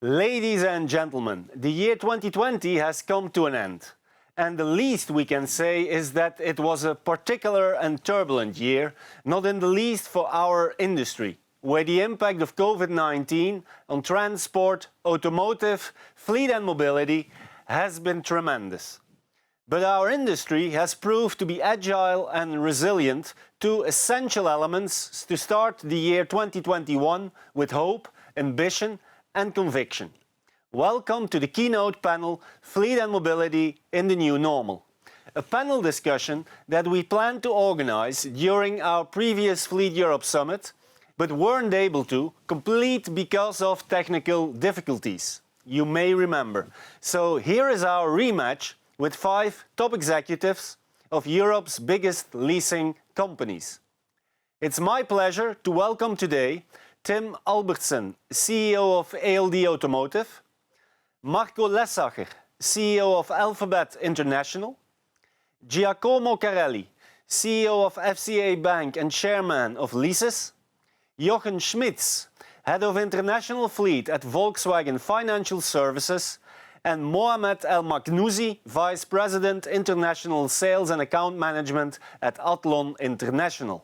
Ladies and gentlemen, the year 2020 has come to an end. And the least we can say is that it was a particular and turbulent year, not in the least for our industry, where the impact of COVID-19 on transport, automotive, fleet and mobility has been tremendous. But our industry has proved to be agile and resilient, two essential elements to start the year 2021 with hope, ambition and conviction. Welcome to the keynote panel, Fleet and Mobility in the New Normal. A panel discussion that we planned to organize during our previous Fleet Europe Summit, but weren't able to complete because of technical difficulties. You may remember. So here is our rematch with 5 top executives of Europe's biggest leasing companies. It's my pleasure to welcome today Tim Albertsen, CEO of ALD Automotive, Marco Lessacher, CEO of Alphabet International, Giacomo Carelli, CEO of FCA Bank and Chairman of Leasys, Jochen Schmitz, Head of International Fleet at Volkswagen Financial Services, and Mohamed Maknouzi, Vice President International Sales and Account Management at Athlon International.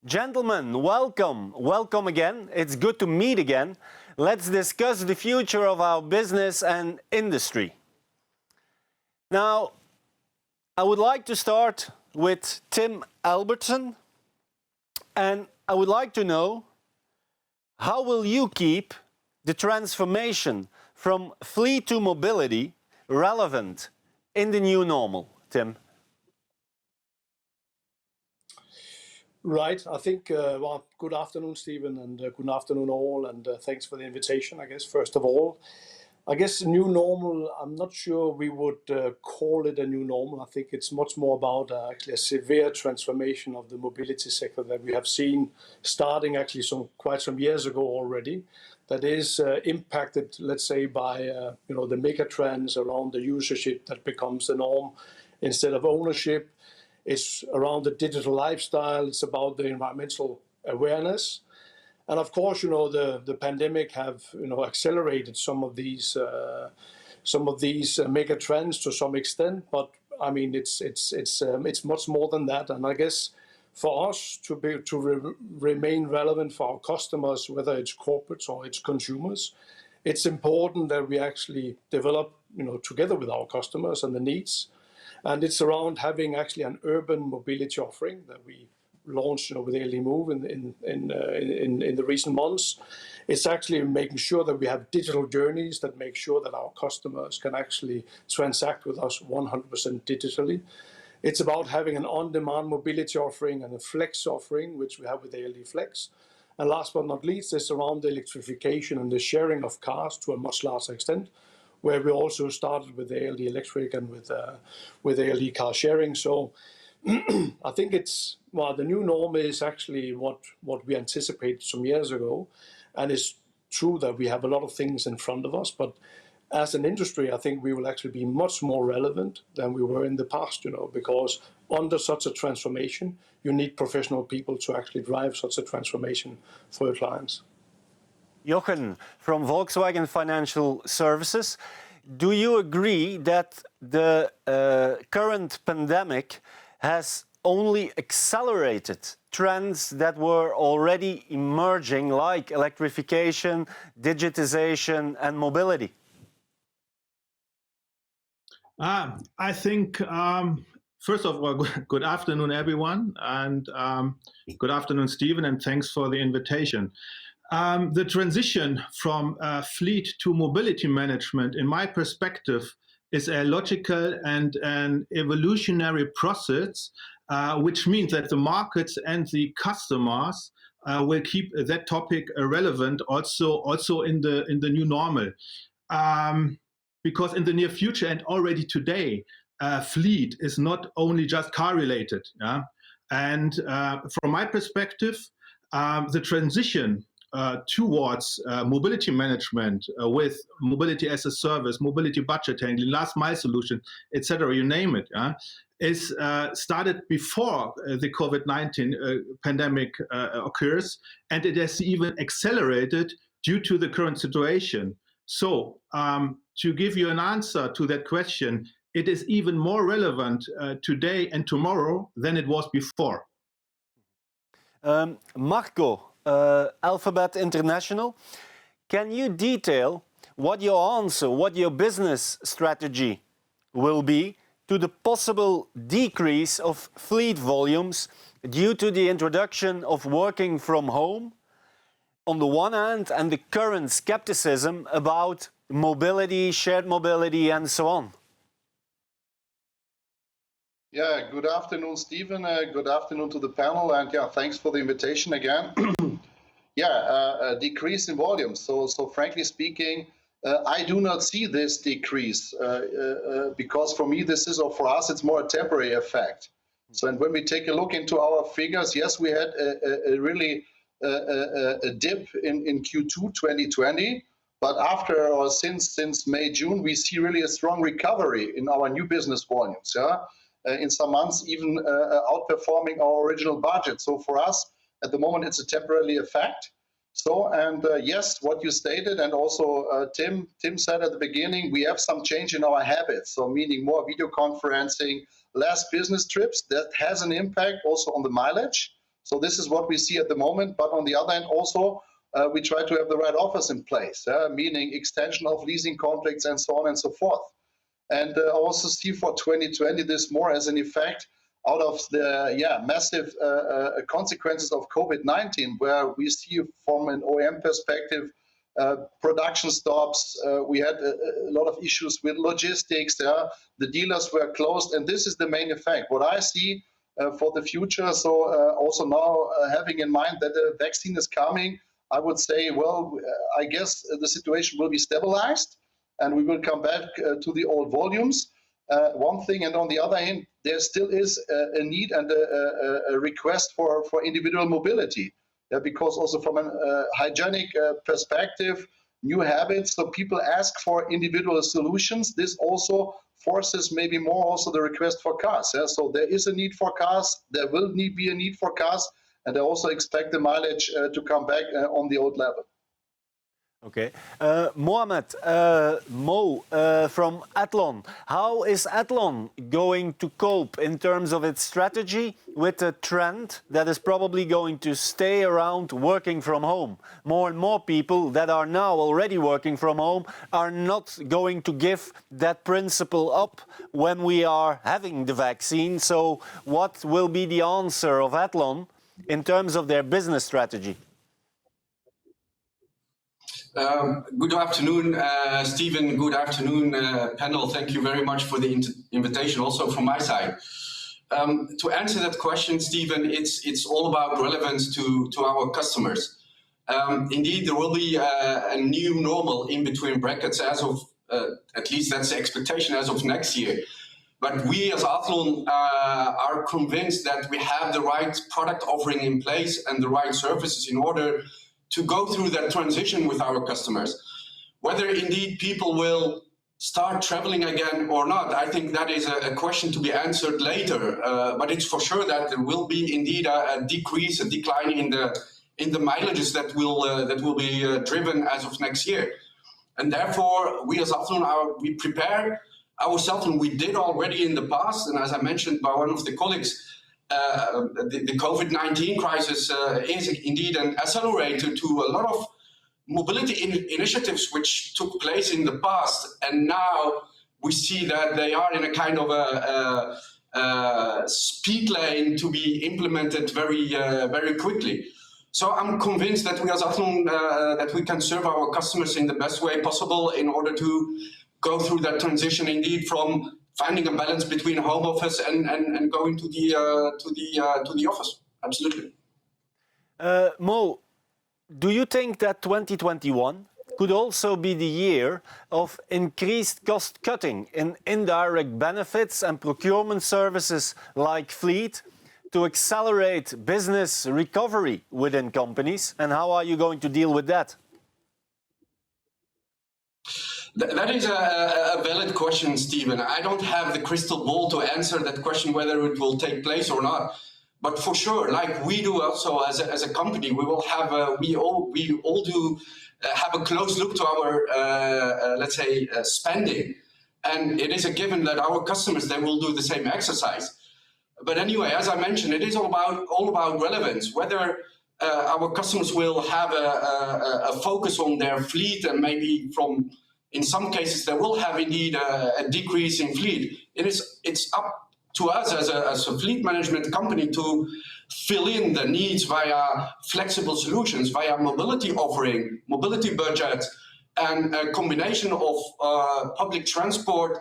Gentlemen, welcome. Welcome again. It's good to meet again. Let's discuss the future of our business and industry. Now, I would like to start with Tim Albertsen, and I would like to know, how will you keep the transformation from fleet to mobility relevant in the new normal, Tim? Right. I think, well, good afternoon, Stephen, and good afternoon all, and thanks for the invitation, I guess, first of all. I guess new normal, I'm not sure we would call it a new normal. I think it's much more about actually a severe transformation of the mobility sector that we have seen starting actually quite some years ago already, that is impacted, let's say, by the mega trends around the usership that becomes the norm instead of ownership. It's around the digital lifestyle. It's about the environmental awareness. And of course, the pandemic have accelerated some of these mega trends to some extent. But I mean, it's much more than that. And I guess for us to remain relevant for our customers, whether it's corporates or it's consumers, it's important that we actually develop together with our customers and the needs. And it's around having actually an urban mobility offering that we launched with ALD Move in the recent months. It's actually making sure that we have digital journeys that make sure that our customers can actually transact with us 100% digitally. It's about having an on-demand mobility offering and a flex offering, which we have with ALD Flex. And last but not least, it's around the electrification and the sharing of cars to a much larger extent, where we also started with ALD Electric and with ALD car sharing. So I think the new norm is actually what we anticipated some years ago. And it's true that we have a lot of things in front of us, but as an industry, I think we will actually be much more relevant than we were in the past, because under such a transformation, you need professional people to actually drive such a transformation for your clients. Jochen, from Volkswagen Financial Services, do you agree that the current pandemic has only accelerated trends that were already emerging, like electrification, digitization, and mobility? I think, first of all, good afternoon, everyone, and good afternoon, Stephen, and thanks for the invitation. The transition from fleet to mobility management, in my perspective, is a logical and an evolutionary process, which means that the markets and the customers will keep that topic relevant also in the new normal. Because in the near future and already today, fleet is not only just car related. Yeah? And from my perspective, the transition towards mobility management with mobility as a service, mobility budget handling, last mile solution, etc., you name it, is started before the COVID-19 pandemic occurs, and it has even accelerated due to the current situation. So to give you an answer to that question, it is even more relevant today and tomorrow than it was before. Marco, Alphabet International, can you detail what your answer, what your business strategy will be to the possible decrease of fleet volumes due to the introduction of working from home on the one hand and the current skepticism about mobility, shared mobility and so on? Yeah, good afternoon, Stephen. Good afternoon to the panel, and yeah, thanks for the invitation again. A decrease in volume. So frankly speaking, I do not see this decrease because for me, this is, or for us, it's more a temporary effect. So, and when we take a look into our figures, yes, we had a really a dip in Q2 2020, but after or since May, June, we see really a strong recovery in our new business volumes. Yeah. In some months, even outperforming our original budget. So for us, at the moment, it's a temporary effect. So, and yes, what you stated, and also Tim said at the beginning, we have some change in our habits. So meaning more video conferencing, less business trips. That has an impact also on the mileage. So this is what we see at the moment. But on the other hand, also, we try to have the right offers in place, meaning extension of leasing contracts and so on and so forth. And I also see for 2020 this more as an effect out of the massive consequences of COVID-19, where we see from an OEM perspective, production stops. We had a lot of issues with logistics. The dealers were closed, and this is the main effect. What I see for the future, so also now having in mind that the vaccine is coming, I would say, well, I guess the situation will be stabilized, and we will come back to the old volumes. One thing, and on the other hand, there still is a need and a request for individual mobility, because also from a hygienic perspective, new habits, so people ask for individual solutions. This also forces maybe more also the request for cars. So there is a need for cars, there will be a need for cars, and I also expect the mileage to come back on the old level. Okay. Mohamed, Mo from Athlon. How is Athlon going to cope in terms of its strategy with a trend that is probably going to stay around working from home? More and more people that are now already working from home are not going to give that principle up when we are having the vaccine. So what will be the answer of Athlon in terms of their business strategy? Good afternoon, Stephen. Good afternoon, panel. Thank you very much for the invitation also from my side. To answer that question, Stephen, it's all about relevance to our customers. Indeed, there will be a new normal in between brackets as of, at least that's the expectation as of next year. But we as Athlon are convinced that we have the right product offering in place and the right services in order to go through that transition with our customers. Whether indeed people will start traveling again or not, I think that is a question to be answered later. But it's for sure that there will be indeed a decrease, a decline in the mileages that will be driven as of next year. And therefore, we as Athlon, we prepare ourselves, and we did already in the past. And as I mentioned by one of the colleagues, the COVID-19 crisis is indeed an accelerator to a lot of mobility initiatives which took place in the past, and now we see that they are in a kind of a speed lane to be implemented very quickly. So I'm convinced that we as Athlon that we can serve our customers in the best way possible in order to go through that transition indeed from finding a balance between home office and going to the office. Absolutely. Mo, do you think that 2021 could also be the year of increased cost cutting in indirect benefits and procurement services like fleet to accelerate business recovery within companies? And how are you going to deal with that? That is a valid question, Stephen. I don't have the crystal ball to answer that question whether it will take place or not. But for sure, like we do also as a company, we will have we all do have a close look to our let's say spending, and it is a given that our customers, they will do the same exercise. But anyway, as I mentioned, it is all about relevance. Whether our customers will have a focus on their fleet, and maybe in some cases they will have indeed a decrease in fleet. It's up to us as a fleet management company to fill in the needs via flexible solutions, via mobility offering, mobility budget, and a combination of public transport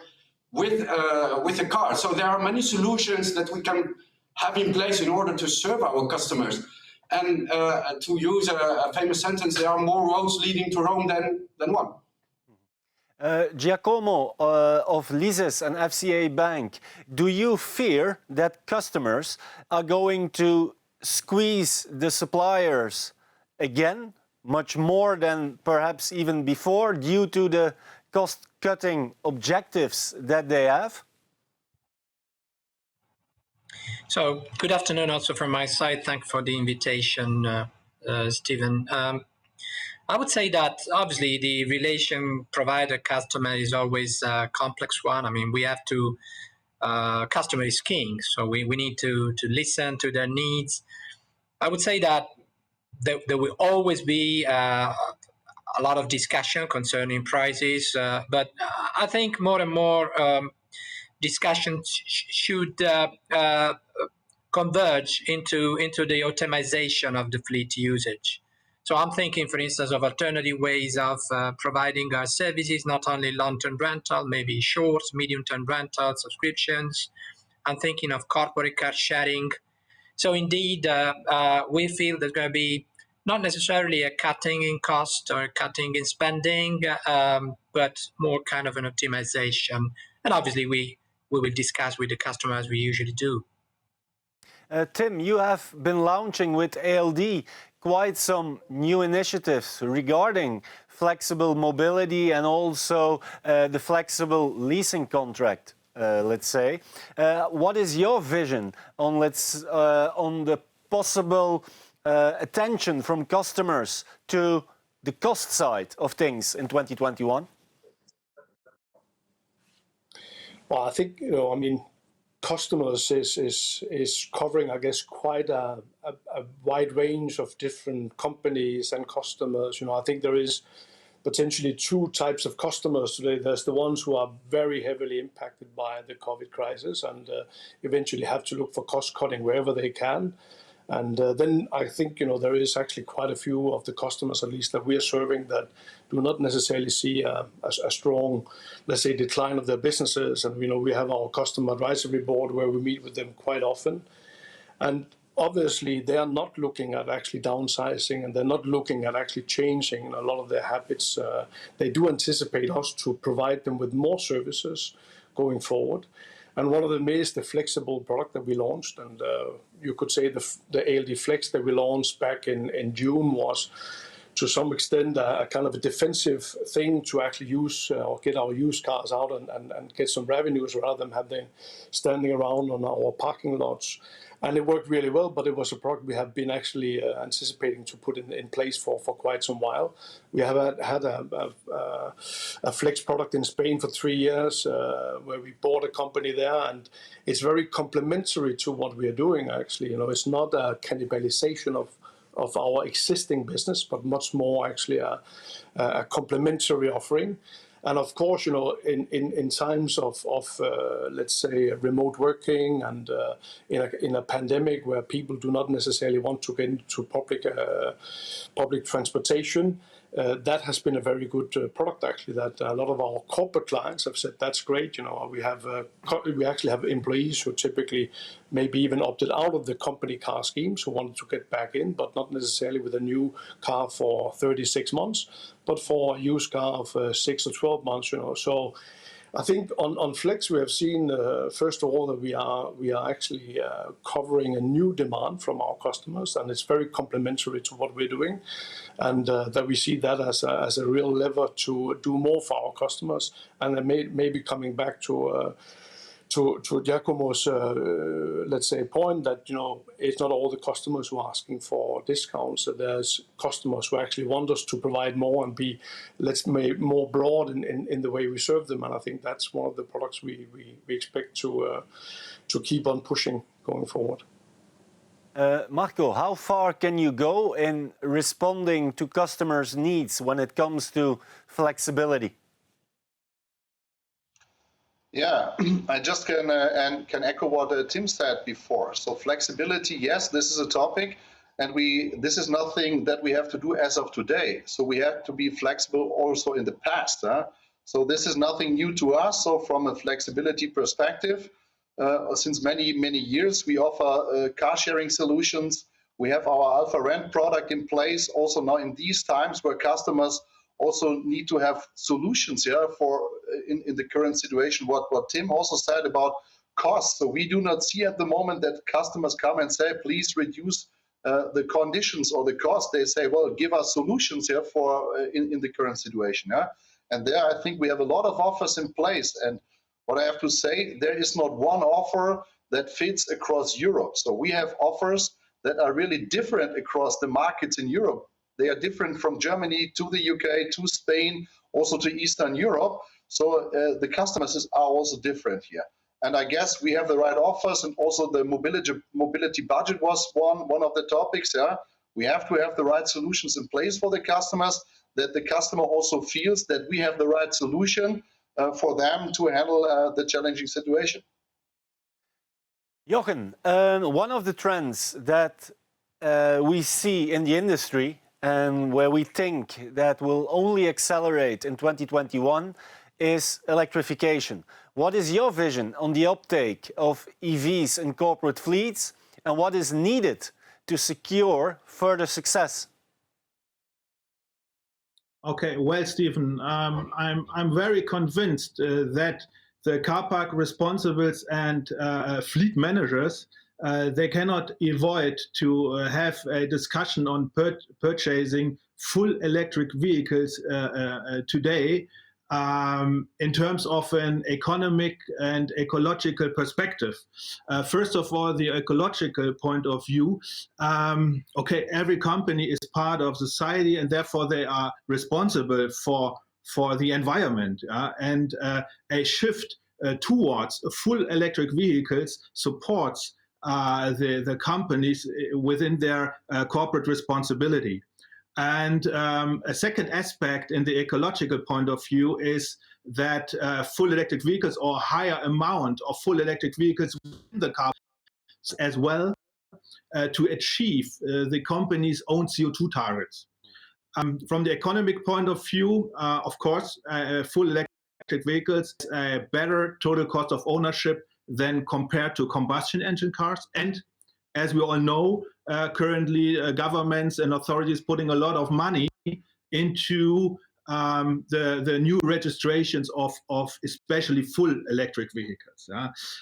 with a car. So there are many solutions that we can have in place in order to serve our customers. And to use a famous sentence, there are more roads leading to Rome than one. Giacomo of Leasys and FCA Bank, do you fear that customers are going to squeeze the suppliers again, much more than perhaps even before, due to the cost-cutting objectives that they have? So, good afternoon also from my side. Thanks for the invitation, Stephen. I would say that obviously the relation provider-customer is always a complex one. I mean, we have to, customer is king, so we need to listen to their needs. I would say that there will always be a lot of discussion concerning prices, but I think more and more discussions should converge into the optimization of the fleet usage. So I'm thinking, for instance, of alternative ways of providing our services, not only long-term rental, maybe short, medium-term rental, subscriptions. I'm thinking of corporate car sharing. So indeed, we feel there's going to be not necessarily a cutting in cost or cutting in spending, but more kind of an optimization. And obviously, we will discuss with the customer as we usually do. Tim, you have been launching with ALD quite some new initiatives regarding flexible mobility and also the flexible leasing contract, let's say. What is your vision on the possible attention from customers to the cost side of things in 2021? Well, I think, I mean, customers is covering, I guess, quite a wide range of different companies and customers. I think there is potentially two types of customers today. There's the ones who are very heavily impacted by the COVID crisis and eventually have to look for cost cutting wherever they can. And then I think, there is actually quite a few of the customers, at least that we are serving, that do not necessarily see a strong, let's say, decline of their businesses. And, we have our customer advisory board where we meet with them quite often. And obviously, they are not looking at actually downsizing, and they're not looking at actually changing a lot of their habits. They do anticipate us to provide them with more services going forward. And one of them is the flexible product that we launched. And you could say the ALD Flex that we launched back in June was, to some extent, a kind of a defensive thing to actually use or get our used cars out and get some revenues rather than have them standing around on our parking lots. And it worked really well, but it was a product we have been actually anticipating to put in place for quite some while. We have had a flex product in Spain for 3 years, where we bought a company there, and it's very complementary to what we are doing, actually. It's not a cannibalization of our existing business, but much more actually a complementary offering. And of course, in times of let's say, remote working and in a pandemic where people do not necessarily want to get into public transportation, that has been a very good product, actually, that a lot of our corporate clients have said, that's great. We actually have employees who typically maybe even opted out of the company car schemes who wanted to get back in, but not necessarily with a new car for 36 months, but for a used car of 6 or 12 months. So I think on Flex we have seen, first of all, that we are actually covering a new demand from our customers, and it's very complementary to what we're doing, and that we see that as a real lever to do more for our customers, and then maybe coming back to to Giacomo's let's say point that it's not all the customers who are asking for discounts. So there's customers who actually want us to provide more and be, let's say, more broad in the way we serve them. And I think that's one of the products we expect to keep on pushing going forward. Marco, how far can you go in responding to customers' needs when it comes to flexibility? Yeah, I just can echo what Tim said before. So flexibility, yes, this is a topic, and this is nothing that we have to do as of today. So we have to be flexible also in the past. So this is nothing new to us. So from a flexibility perspective, since many years, we offer car sharing solutions. We have our Alpha Rent product in place. Also now in these times where customers also need to have solutions here for in the current situation, what Tim also said about costs. So we do not see at the moment that customers come and say, please reduce the conditions or the cost. They say, well, give us solutions here for in the current situation. Yeah? And there I think we have a lot of offers in place. And what I have to say, there is not one offer that fits across Europe. So we have offers that are really different across the markets in Europe. They are different from Germany to the UK, to Spain, also to Eastern Europe. So the customers are also different here. And I guess we have the right offers, and also the mobility budget was one of the topics. Yeah? We have to have the right solutions in place for the customers, that the customer also feels that we have the right solution for them to handle the challenging situation. Jochen, one of the trends that we see in the industry and where we think that will only accelerate in 2021 is electrification. What is your vision on the uptake of EVs in corporate fleets, and what is needed to secure further success? Okay, well, Stephen, I'm very convinced that the car park responsibles and fleet managers, they cannot avoid to have a discussion on purchasing full electric vehicles today in terms of an economic and ecological perspective. First of all, the ecological point of view. Okay, every company is part of society, and therefore they are responsible for the environment. And a shift towards full electric vehicles supports the companies within their corporate responsibility. And a second aspect in the ecological point of view is that full electric vehicles, or higher amount of full electric vehicles within the car as well, to achieve the company's own CO2 targets. From the economic point of view, of course, full electric vehicles a better total cost of ownership than compared to combustion engine cars. And as we all know, currently governments and authorities putting a lot of money into the new registrations of especially full electric vehicles.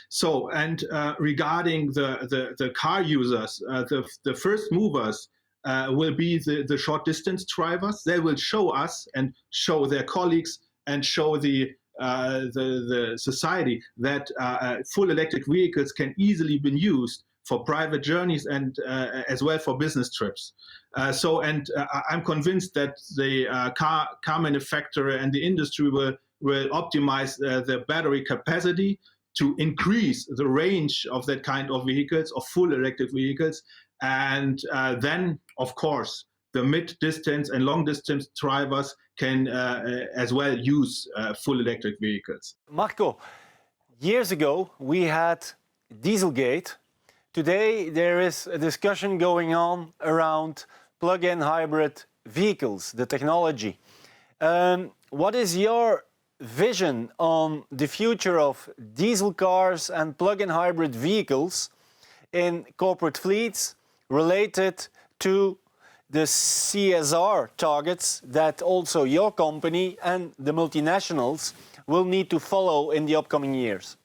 So, and regarding the car users, the first movers will be the short distance drivers. They will show us and show their colleagues and show the society that full electric vehicles can easily be used for private journeys and as well for business trips. I'm convinced that the car manufacturer and the industry will optimize the battery capacity to increase the range of that kind of vehicles, of full electric vehicles. And then, of course, the mid-distance and long-distance drivers can as well use full electric vehicles. Marco, years ago we had Dieselgate. Today there is a discussion going on around plug-in hybrid vehicles, the technology. What is your vision on the future of diesel cars and plug-in hybrid vehicles in corporate fleets related to the CSR targets that also your company and the multinationals will need to follow in the upcoming years?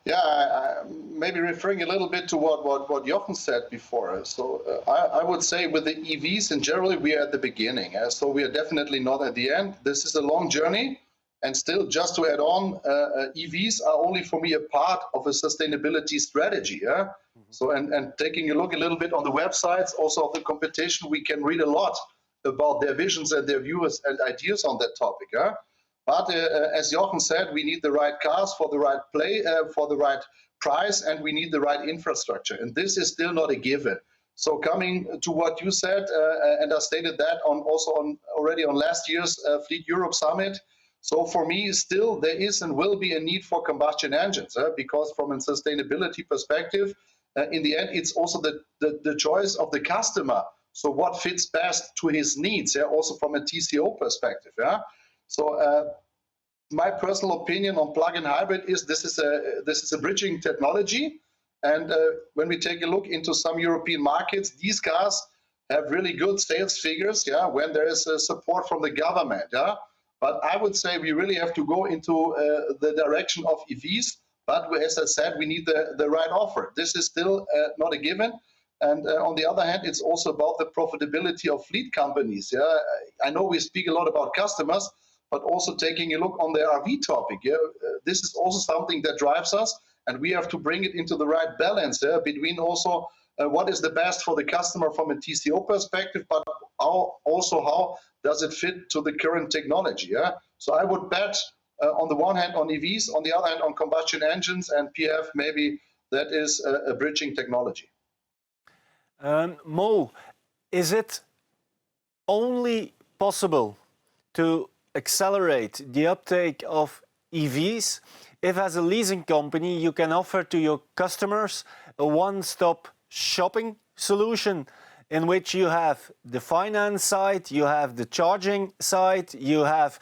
Yeah, maybe referring a little bit to what Jochen said before. So I would say with the EVs in general, we are at the beginning. So we are definitely not at the end. This is a long journey. And still, just to add on, EVs are only for me a part of a sustainability strategy. Yeah? So, and taking a look a little bit on the websites, also of the competition, we can read a lot about their visions and their views and ideas on that topic. Yeah? But as Jochen said, we need the right cars for the right for the right price, and we need the right infrastructure. And this is still not a given. So coming to what you said, and I stated that already on last year's Fleet Europe Summit. So for me, still there is and will be a need for combustion engines, because from a sustainability perspective, in the end, it's also the choice of the customer. So what fits best to his needs, also from a TCO perspective. So my personal opinion on plug-in hybrid is this is a bridging technology. And when we take a look into some European markets, these cars have really good sales figures, when there is support from the government. But I would say we really have to go into the direction of EVs. But as I said, we need the right offer. This is still not a given. And on the other hand, it's also about the profitability of fleet companies. I know we speak a lot about customers, but also taking a look on the RV topic. This is also something that drives us, and we have to bring it into the right balance between also what is the best for the customer from a TCO perspective, but how does it fit to the current technology. So I would bet on the one hand on EVs, on the other hand on combustion engines, and PF maybe that is a bridging technology. Mo, is it only possible to accelerate the uptake of EVs if, as a leasing company, you can offer to your customers a one-stop shopping solution in which you have the finance side, you have the charging side, you have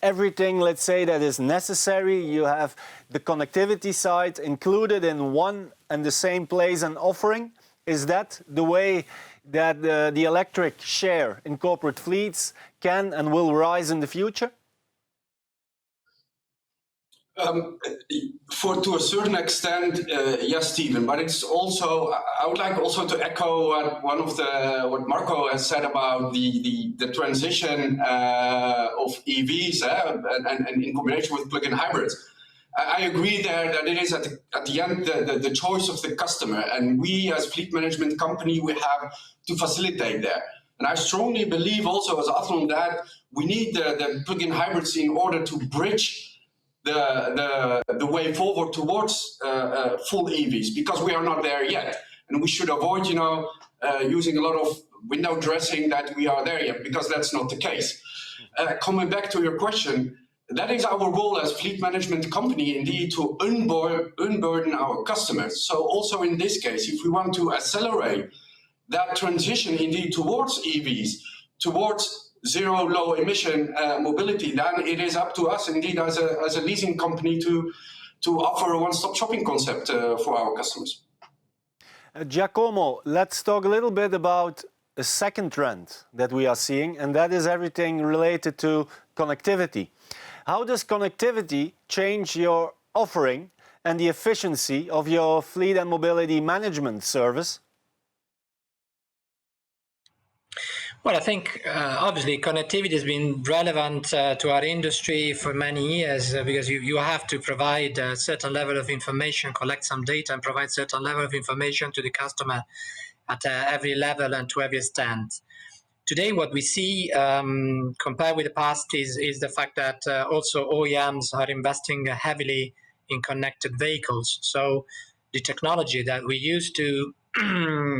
everything, let's say, that is necessary, you have the connectivity side included in one and the same place and offering? Is that the way that the electric share in corporate fleets can and will rise in the future? To a certain extent, yes, Stephen. But it's also, I would like also to echo what Marco has said about the transition of EVs and in combination with plug-in hybrids. I agree there that it is at the end the choice of the customer, and we as fleet management company, we have to facilitate there. And I strongly believe also as Athlon that we need the plug-in hybrids in order to bridge the way forward towards full EVs, because we are not there yet, and we should avoid using a lot of window dressing that we are there yet, because that's not the case. Coming back to your question, that is our role as fleet management company, indeed, to unburden our customers. So also in this case, if we want to accelerate that transition indeed towards EVs, towards zero low emission mobility, then it is up to us indeed as a leasing company to offer a one-stop shopping concept for our customers. Giacomo, let's talk a little bit about a second trend that we are seeing, and that is everything related to connectivity. How does connectivity change your offering and the efficiency of your fleet and mobility management service? Well, I think obviously connectivity has been relevant to our industry for many years because you have to provide a certain level of information, collect some data, and provide certain level of information to the customer at every level and to every stand. Today, what we see compared with the past is the fact that also OEMs are investing heavily in connected vehicles. So the technology that we used to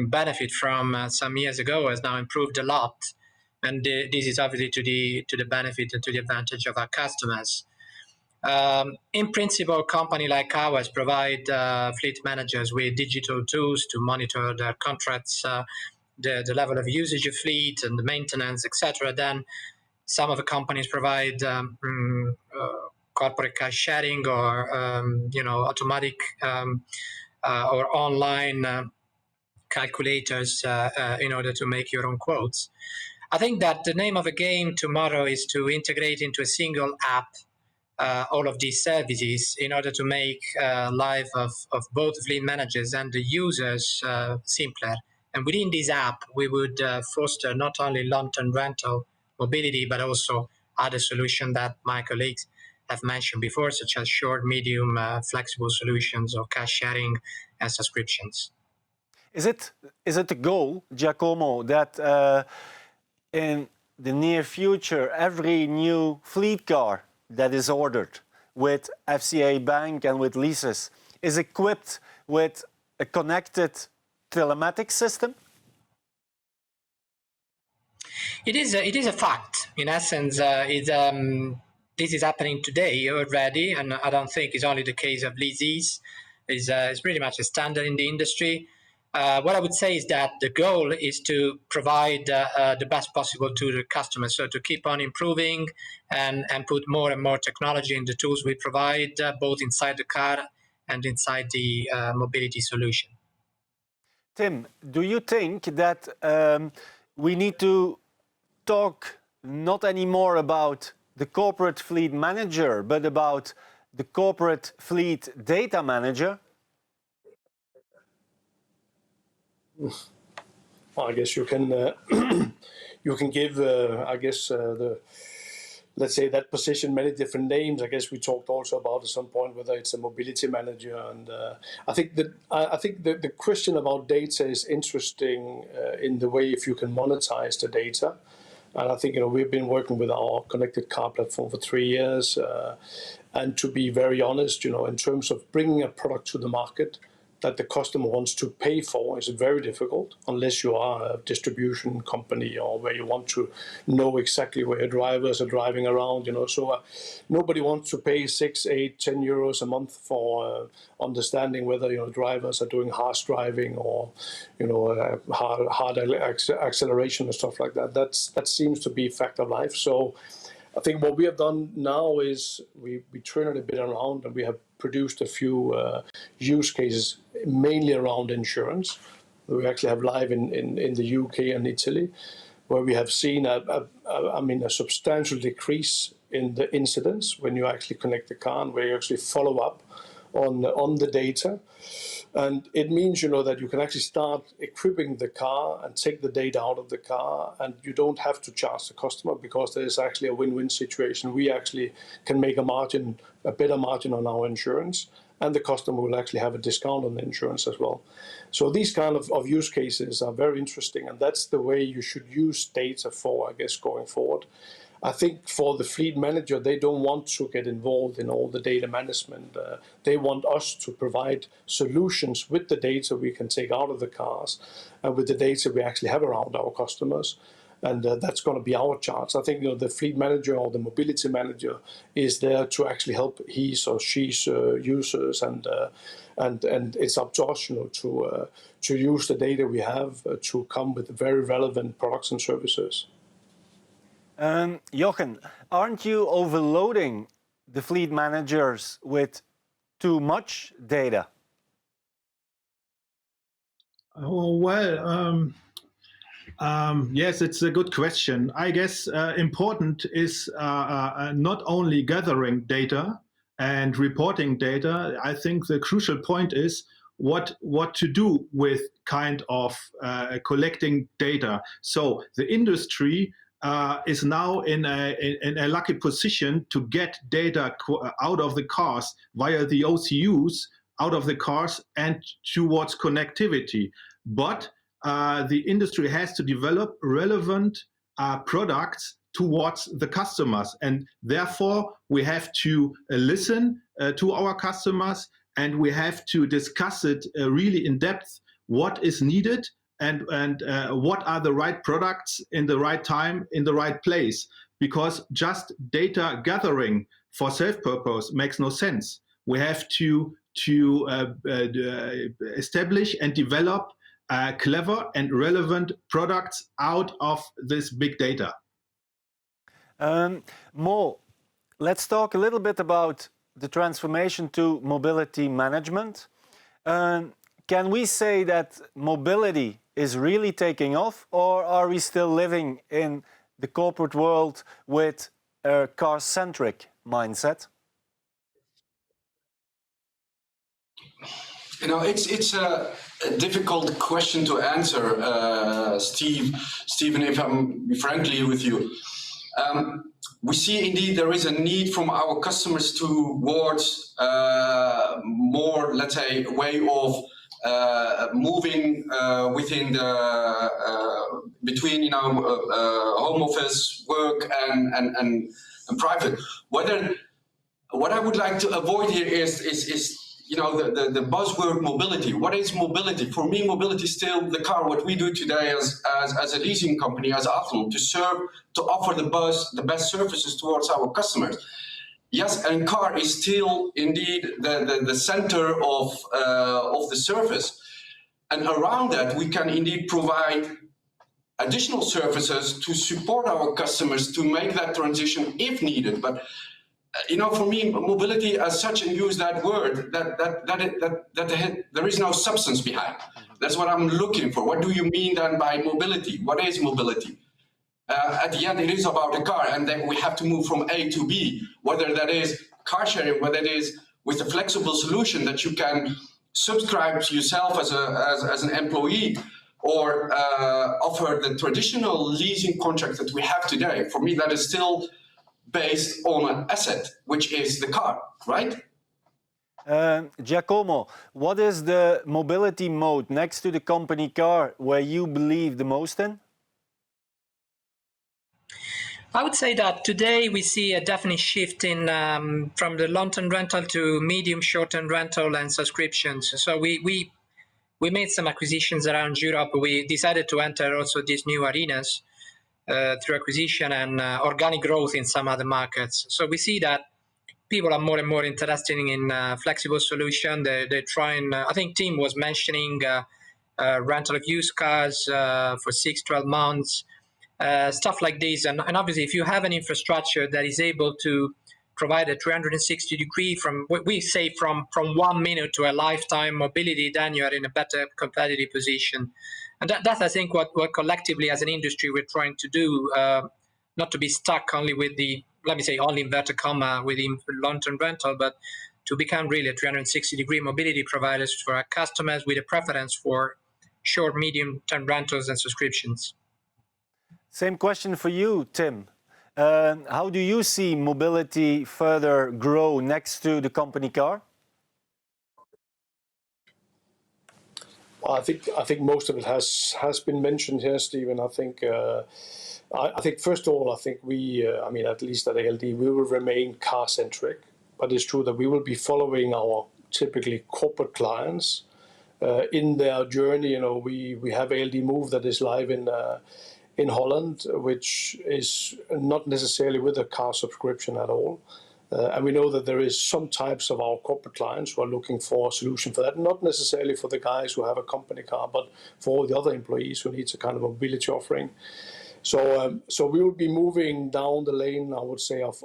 benefit from some years ago has now improved a lot, and this is obviously to the benefit and to the advantage of our customers. In principle, a company like ours provide fleet managers with digital tools to monitor their contracts, the level of usage of fleet and the maintenance, etc. Then some of the companies provide corporate cash sharing or automatic or online calculators in order to make your own quotes. I think that the name of the game tomorrow is to integrate into a single app all of these services in order to make life of both fleet managers and the users simpler. And within this app, we would foster not only long-term rental mobility, but also other solutions that my colleagues have mentioned before, such as short, medium, flexible solutions or cash sharing and subscriptions. Is it a goal, Giacomo, that in the near future every new fleet car that is ordered with FCA Bank and with Leasys is equipped with a connected telematics system? It is a fact. In essence, this is happening today already, and I don't think it's only the case of Leasys. It's pretty much a standard in the industry. What I would say is that the goal is to provide the best possible to the customer, so to keep on improving and put more and more technology in the tools we provide, both inside the car and inside the mobility solution. Tim, do you think that we need to talk not anymore about the corporate fleet manager, but about the corporate fleet data manager? Well, I guess you can you can give let's say that position many different names. I guess we talked also about at some point whether it's a mobility manager, and I think the question about data is interesting in the way if you can monetize the data. And I think we've been working with our connected car platform for 3 years, and to be very honest, in terms of bringing a product to the market that the customer wants to pay for is very difficult unless you are a distribution company or where you want to know exactly where your drivers are driving around. So nobody wants to pay 6, 8, 10 euros a month for understanding whether drivers are doing harsh driving or hard acceleration and stuff like that. That seems to be a fact of life. So I think what we have done now is we turn it a bit around, and we have produced a few use cases mainly around insurance. We actually have live in the UK and Italy, where we have seen a substantial decrease in the incidents when you actually connect the car and where you actually follow up on the data. And it means, that you can actually start equipping the car and take the data out of the car, and you don't have to charge the customer because there is actually a win-win situation. We actually can make a better margin on our insurance, and the customer will actually have a discount on the insurance as well. So these kind of use cases are very interesting, and that's the way you should use data for, I guess, going forward. I think for the fleet manager, they don't want to get involved in all the data management. They want us to provide solutions with the data we can take out of the cars and with the data we actually have around our customers. And that's going to be our charge. I think the fleet manager or the mobility manager is there to actually help his or she's users, and it's up to us to use the data we have to come with very relevant products and services. Jochen, aren't you overloading the fleet managers with too much data? Oh, well, yes, it's a good question. I guess important is not only gathering data and reporting data. I think the crucial point is what to do with kind of collecting data. So the industry is now in a lucky position to get data out of the cars via the OCUs, out of the cars and towards connectivity. But the industry has to develop relevant products towards the customers. And therefore, we have to listen to our customers, and we have to discuss it really in depth, what is needed, and what are the right products in the right time, in the right place. Because just data gathering for self-purpose makes no sense. We have to establish and develop clever and relevant products out of this big data. Mo, let's talk a little bit about the transformation to mobility management. Can we say that mobility is really taking off, or are we still living in the corporate world with a car-centric mindset? It's a difficult question to answer, Stephen, if I'm frankly with you. We see indeed there is a need from our customers towards more, let's say, way of moving within the between home office work and private. What I would like to avoid here is the buzzword mobility. What is mobility? For me, mobility is still the car. What we do today as a leasing company, as Athlon, to offer the best services towards our customers. Yes, and car is still indeed the center of the service, and around that we can indeed provide additional services to support our customers to make that transition if needed. But for me, mobility as such, and use that word, that there is no substance behind. That's what I'm looking for. What do you mean then by mobility? What is mobility? At the end, it is about a car, and then we have to move from A to B, whether that is car sharing, whether it is with a flexible solution that you can subscribe to yourself as an employee, or offer the traditional leasing contract that we have today. For me, that is still based on an asset, which is the car, right? Giacomo, what is the mobility mode next to the company car where you believe the most in? I would say that today we see a definite shift in from the long-term rental to medium, short-term rental and subscriptions. So we made some acquisitions around Europe. We decided to enter also these new arenas through acquisition and organic growth in some other markets. So we see that people are more and more interested in flexible solution. They're trying, I think Tim was mentioning rental of used cars for 6-12 months, stuff like this. And obviously, if you have an infrastructure that is able to provide a 360-degree from 1 minute to a lifetime mobility, then you are in a better competitive position. And that's I think, what collectively as an industry we're trying to do, not to be stuck only with the, let me say, only inverted comma, with the long-term rental, but to become really a 360-degree mobility providers for our customers with a preference for short, medium-term rentals and subscriptions. Same question for you, Tim. How do you see mobility further grow next to the company car? Well, I think most of it has been mentioned here, Stephen. I think first of all, I think we, at least at ALD, we will remain car-centric. But it's true that we will be following our typically corporate clients in their journey. We have ALD Move that is live in Holland, which is not necessarily with a car subscription at all. And we know that there is some types of our corporate clients who are looking for a solution for that, not necessarily for the guys who have a company car, but for all the other employees who needs a kind of mobility offering. So we will be moving down the lane, I would say, of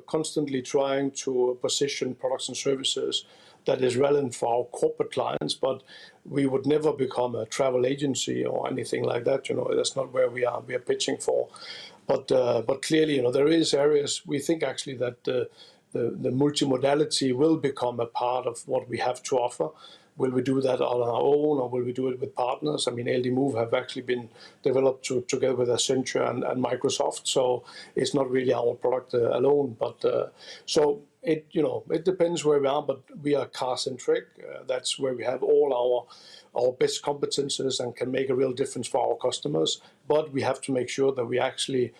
constantly trying to position products and services that is relevant for our corporate clients, but we would never become a travel agency or anything like that. That's not where we are pitching for. But clearly, there is areas we think actually that the multimodality will become a part of what we have to offer. Will we do that on our own, or will we do it with partners? ALD Move have actually been developed together with Accenture and Microsoft, so it's not really our product alone. But so it depends where we are, but we are car-centric. That's where we have all our best competences and can make a real difference for our customers. But we have to make sure that we actually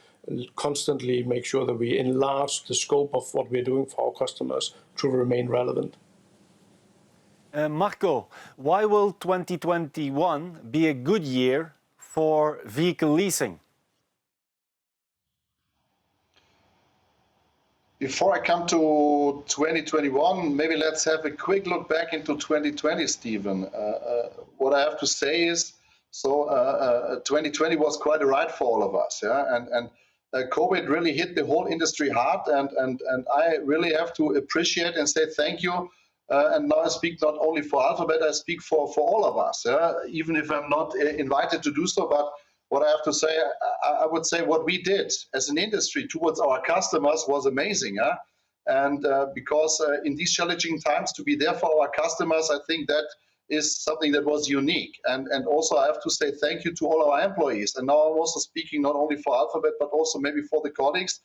constantly make sure that we enlarge the scope of what we're doing for our customers to remain relevant. Marco, why will 2021 be a good year for vehicle leasing? Before I come to 2021, maybe let's have a quick look back into 2020, Stephen. What I have to say is, 2020 was quite a ride for all of us, yeah, and COVID really hit the whole industry hard, and I really have to appreciate and say thank you. And now I speak not only for Alphabet, I speak for all of us, even if I'm not invited to do so. But what I have to say, I would say what we did as an industry towards our customers was amazing. And because in these challenging times to be there for our customers, I think that is something that was unique. And also I have to say thank you to all our employees. And now I'm also speaking not only for Alphabet, but also maybe for the colleagues.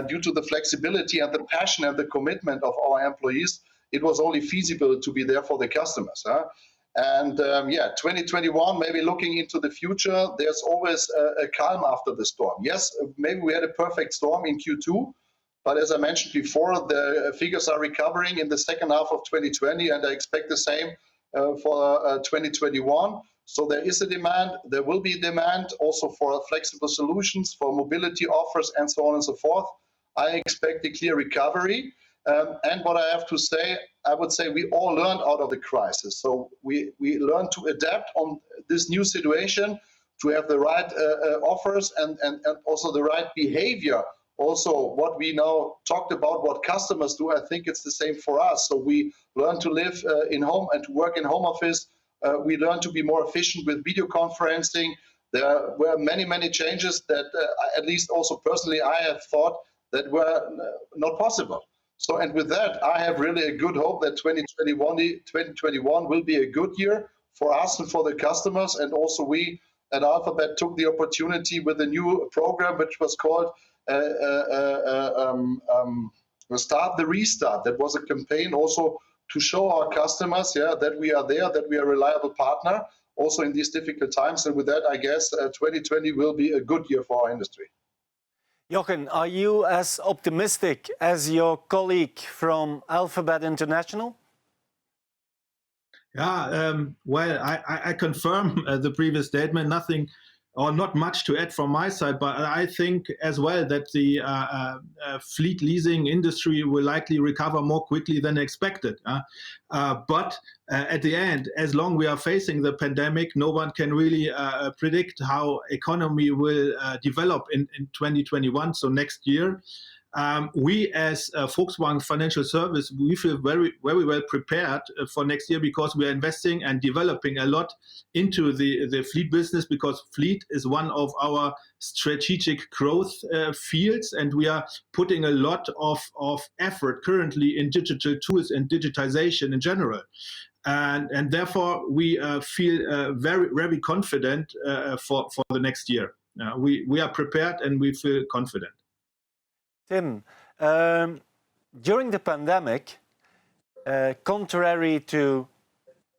Due to the flexibility and the passion and the commitment of our employees, it was only feasible to be there for the customers. And 2021, maybe looking into the future, there's always a calm after the storm. Yes, maybe we had a perfect storm in Q2, but as I mentioned before, the figures are recovering in the second half of 2020, and I expect the same for 2021. So there is a demand, there will be demand also for flexible solutions, for mobility offers, and so on and so forth. I expect a clear recovery. And what I have to say, I would say we all learned out of the crisis. So we learned to adapt on this new situation, to have the right offers and also the right behavior. Also, what we now talked about, what customers do, I think it's the same for us. So we learn to live in home and to work in home office. We learn to be more efficient with video conferencing. There were many, many changes that at least also personally I have thought that were not possible. So, and with that, I have really a good hope that 2021 will be a good year for us and for the customers. And also we at Alphabet took the opportunity with a new program, which was called Start the Restart. That was a campaign also to show our customers, that we are there, that we are a reliable partner, also in these difficult times. And with that, I guess 2020 will be a good year for our industry. Jochen, are you as optimistic as your colleague from Alphabet International? Yeah, well, I confirm the previous statement. Nothing or not much to add from my side, but I think as well that the fleet leasing industry will likely recover more quickly than expected. But at the end, as long we are facing the pandemic, no one can really predict how economy will develop in 2021, so next year. We as Volkswagen Financial Service, we feel very, very well prepared for next year because we are investing and developing a lot into the fleet business, because fleet is one of our strategic growth fields, and we are putting a lot of effort currently in digital tools and digitization in general. And therefore, we feel very, very confident for the next year. We are prepared and we feel confident. Tim, during the pandemic, contrary to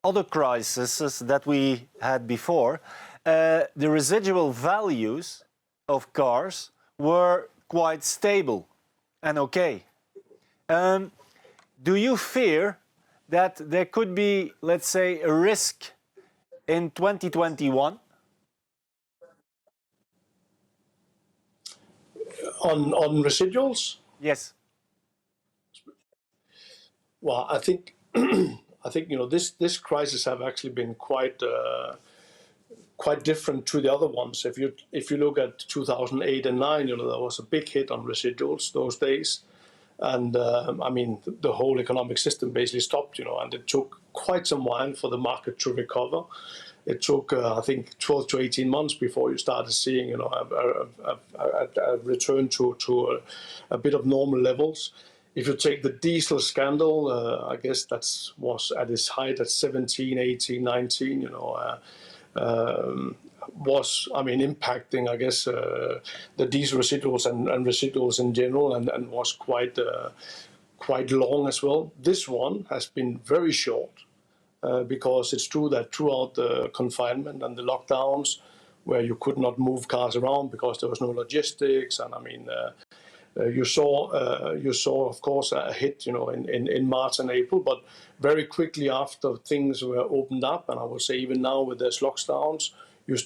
other crises that we had before, the residual values of cars were quite stable and okay. Do you fear that there could be, let's say, a risk in 2021? On residuals? Yes. Well, I think this crisis have actually been quite different to the other ones. If you look at 2008 and 9, there was a big hit on residuals those days, and I mean the whole economic system basically stopped. And it took quite some while for the market to recover. It took, I think, 12 to 18 months before you started seeing, a return to a bit of normal levels. If you take the diesel scandal, I guess that was at its height at 17, 18, 19, was, impacting, I guess, the diesel residuals and residuals in general, and was quite long as well. This one has been very short. Because it's true that throughout the confinement and the lockdowns, where you could not move cars around because there was no logistics, and you saw, of course, a hit, in March and April, but very quickly after things were opened up, and I would say even now with these lockdowns, you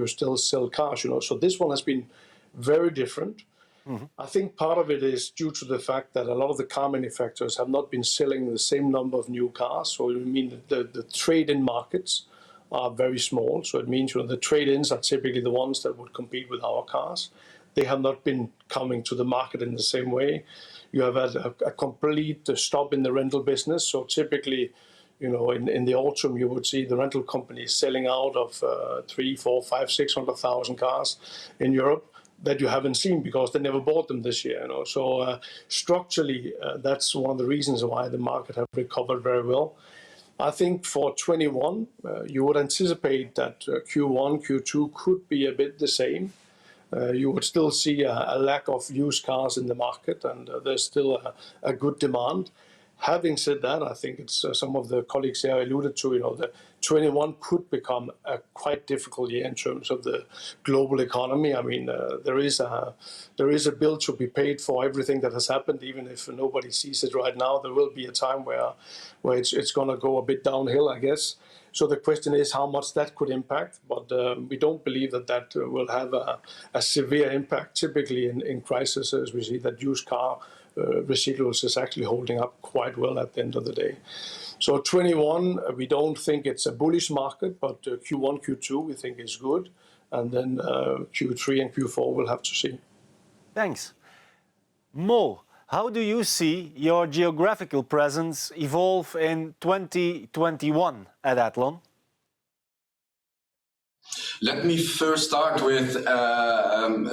still sell cars, So this one has been very different. Mm-hmm. I think part of it is due to the fact that a lot of the car manufacturers have not been selling the same number of new cars. So it means the trade-in markets are very small. So it means the trade-ins are typically the ones that would compete with our cars. They have not been coming to the market in the same way. You have had a complete stop in the rental business. So typically, in the autumn, you would see the rental companies selling out of 3, 4, 5, 600,000 cars in Europe that you haven't seen because they never bought them this year. So structurally, that's one of the reasons why the market have recovered very well. I think for 21, you would anticipate that Q1, Q2 could be a bit the same. You would still see a lack of used cars in the market, and there's still a good demand. Having said that, I think it's some of the colleagues here alluded to, that 21 could become a quite difficult year in terms of the global economy. I mean, there is a bill to be paid for everything that has happened, even if nobody sees it right now. There will be a time where it's going to go a bit downhill, I guess. So the question is how much that could impact, but we don't believe that will have a severe impact. Typically in crises, as we see that used car residuals is actually holding up quite well at the end of the day. So 21, we don't think it's a bullish market, but Q1, Q2 we think is good, and then Q3 and Q4 we'll have to see. Thanks. Mo, how do you see your geographical presence evolve in 2021 at Athlon? Let me first start with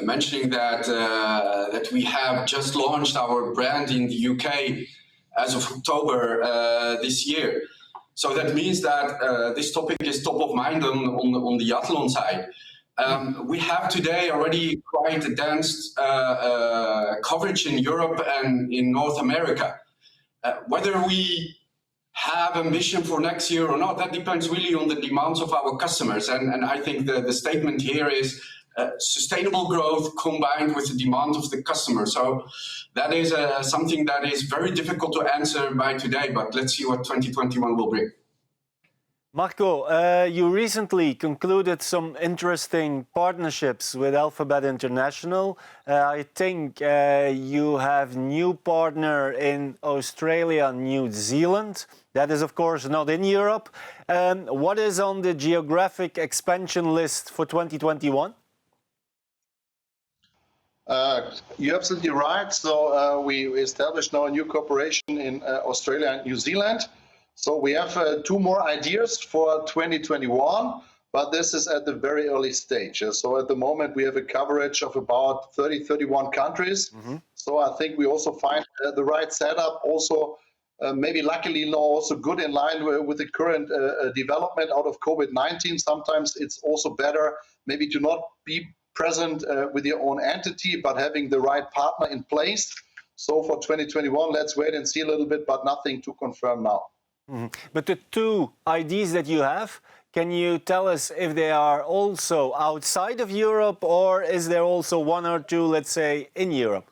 mentioning that we have just launched our brand in the UK as of October this year. So that means that this topic is top of mind on the Athlon side. We have today already quite a dense coverage in Europe and in North America. Whether we have ambition for next year or not, that depends really on the demands of our customers. And I think the statement here is sustainable growth combined with the demand of the customer. So that is something that is very difficult to answer by today, but let's see what 2021 will bring. Marco, you recently concluded some interesting partnerships with Alphabet International. I think you have new partner in Australia, New Zealand. That is, of course, not in Europe. What is on the geographic expansion list for 2021? You're absolutely right. So we established now a new cooperation in Australia and New Zealand. So we have 2 more ideas for 2021, but this is at the very early stage. So at the moment we have a coverage of about 31 countries. Mm-hmm. So I think we also find the right setup, also maybe luckily now also good in line with the current development out of COVID-19. Sometimes it's also better maybe to not be present with your own entity, but having the right partner in place. So for 2021, let's wait and see a little bit, but nothing to confirm now. Mm-hmm. But the 2 ideas that you have, can you tell us if they are also outside of Europe, or is there also 1 or 2, let's say, in Europe?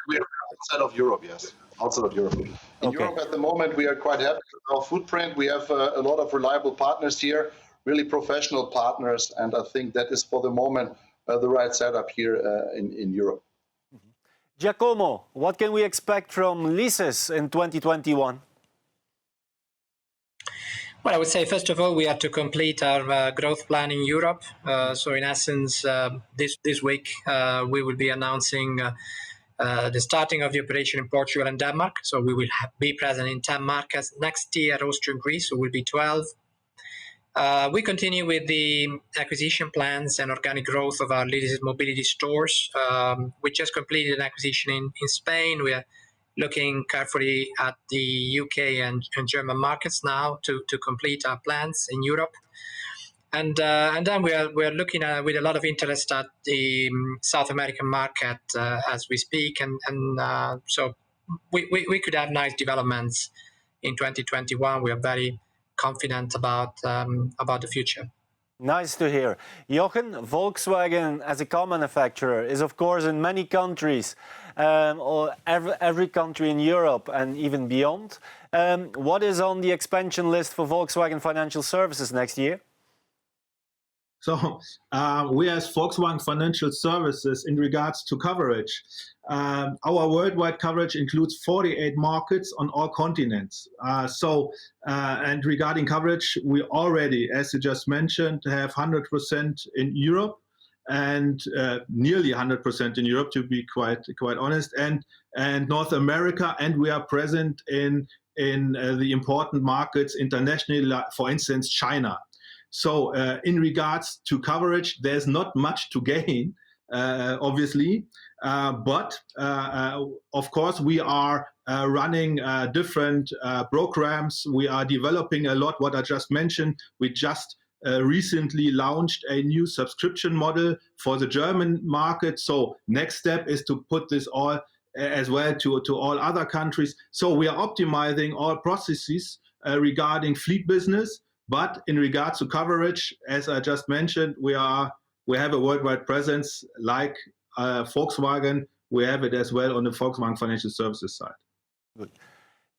We are outside of Europe, yes. Outside of Europe. In Europe at the moment, we are quite happy with our footprint. We have a lot of reliable partners here, really professional partners, and I think that is for the moment the right setup here in Europe. Mm-hmm. Giacomo, what can we expect from Leasys in 2021? Well, I would say, first of all, we have to complete our growth plan in Europe. So in essence, this week, we will be announcing the starting of the operation in Portugal and Denmark. So we will be present in 10 markets. Next year, Austria and Greece, so we'll be 12. We continue with the acquisition plans and organic growth of our Leasys mobility stores. We just completed an acquisition in Spain. We are looking carefully at the UK and German markets now to complete our plans in Europe. And then we are looking at, with a lot of interest at the South American market as we speak. And so we could have nice developments in 2021. We are very confident about the future. Nice to hear. Jochen, Volkswagen as a car manufacturer is of course in many countries, or every country in Europe and even beyond. What is on the expansion list for Volkswagen Financial Services next year? So we as Volkswagen Financial Services, in regards to coverage, our worldwide coverage includes 48 markets on all continents. And regarding coverage, we already, as you just mentioned, have 100% in Europe and nearly 100% in Europe, to be quite honest, and North America, and we are present in the important markets internationally, for instance, China. So in regards to coverage, there's not much to gain obviously. But of course, we are running different programs. We are developing a lot. What I just mentioned, we just recently launched a new subscription model for the German market. So next step is to put this all as well to all other countries. So we are optimizing all processes regarding fleet business, but in regards to coverage, as I just mentioned, we have a worldwide presence like Volkswagen. We have it as well on the Volkswagen Financial Services side. Good.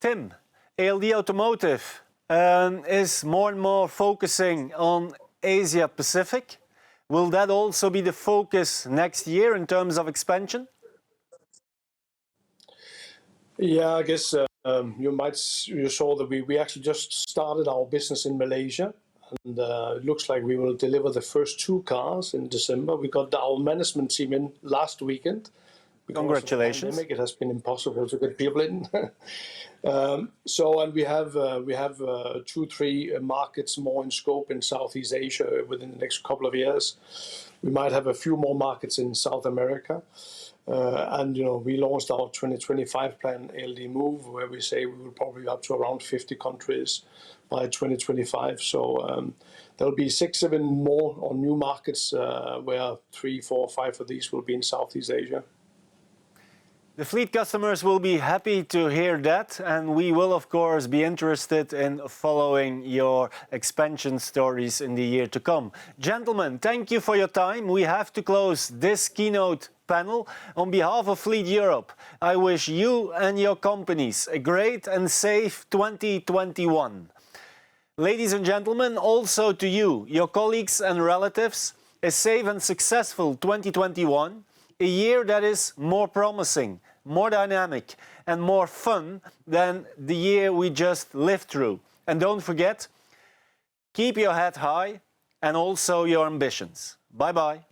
Tim, ALD Automotive is more and more focusing on Asia Pacific. Will that also be the focus next year in terms of expansion? Yeah, I guess you saw that we actually just started our business in Malaysia, and it looks like we will deliver the first 2 cars in December. We got our management team in last weekend. Congratulations! It has been impossible to get people in. And we have 2-3 markets more in scope in Southeast Asia within the next couple of years. We might have a few more markets in South America. And we launched our 2025 plan, ALD Move, where we say we will probably be up to around 50 countries by 2025. So there'll be 6-7 more on new markets, where 3, 4, 5 of these will be in Southeast Asia. The fleet customers will be happy to hear that, and we will of course be interested in following your expansion stories in the year to come. Gentlemen, thank you for your time. We have to close this keynote panel. On behalf of Fleet Europe, I wish you and your companies a great and safe 2021. Ladies and gentlemen, also to you, your colleagues and relatives, a safe and successful 2021, a year that is more promising, more dynamic and more fun than the year we just lived through. And don't forget, keep your head high and also your ambitions. Bye-bye.